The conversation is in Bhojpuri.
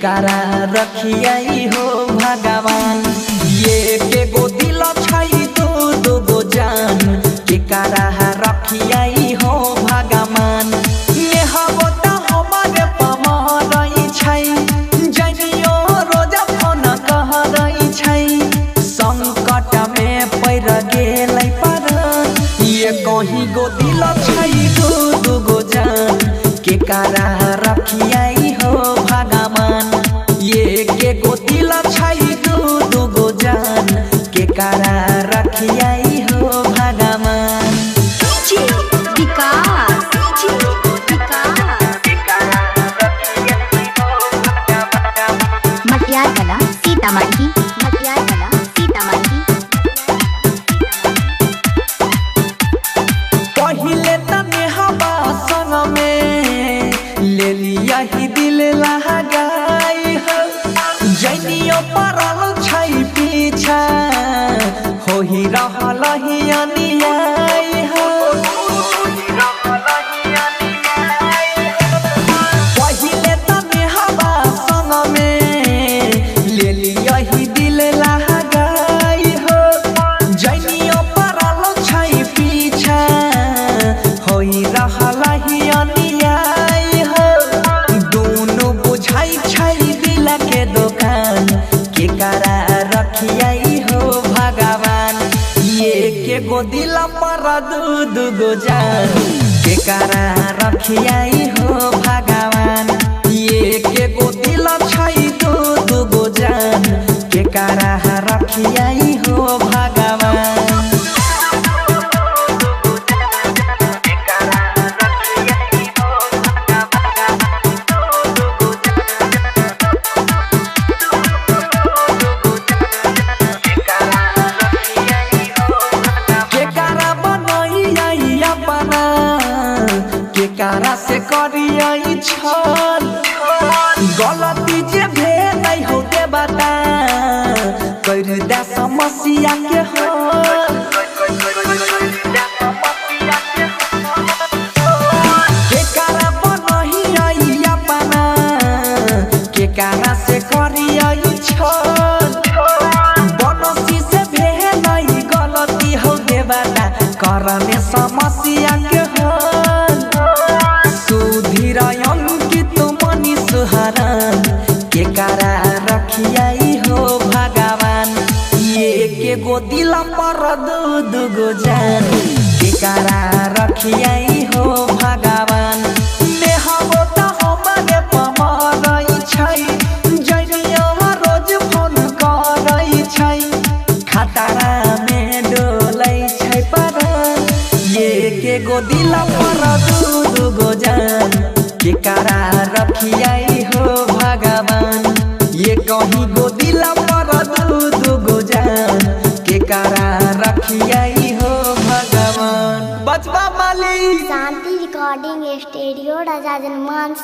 कारा रखियाई हो भगवान ये के गो दिल छई दो गो जान के कारा रखियाई हो भगवान ये हबो त हमरे पमरई छई जनियो रोजा फोन कह रही छई संकट में पड़ गेलै पर ये कहीं गो दिल छई दो गो जान के कारा रखियाई हो भगवान ये के गो दिल छई दो गो जान के कारा रखियाई हो भगवान मटियार कला सीतामढ़ी पहिले तने हवा संग में ले लिया ही दिल लगाई हो जनियो परल छई पीछा हो ही रहल ही अनियाई हो पहिले तने हवा संग में ले लिया ही दिल लगाई हो जनियो परल छई पीछा हो ही रहल ही अनियाई हो दोनों बुझाई छई दिल के दुकान के कारा रखियाई हो भगवान ये के गो दिल पर दू गो जान के कारा रखियाई हो भगवान ये के गो दिल छई दू गो जान के कारा रखियाई हो भगवान कारा से करियई छल गलती जे भेलै हो के बता कर दे समस्या के हल के कारा बनहियई अपना के कारा से करियई छल बनसी से भेलै गलती हो के बता कर में समस्या के हल के कारा रखियाई हो भगवान ये के गो दिल पर दू गो जान के कारा रखियाई हो भगवान ने हबो त हमरे पमरई छई जनियो रोज फोन करई छई खतरा में डोलै छई पर ये के गो दिल पर दू गो जान के कारा रखियाई हो भगवान ये कहीं गो दिल पर दू गो जान के कारा रखियाई हो भगवान बचवा माली शांति रिकॉर्डिंग स्टूडियो राजा जनमान।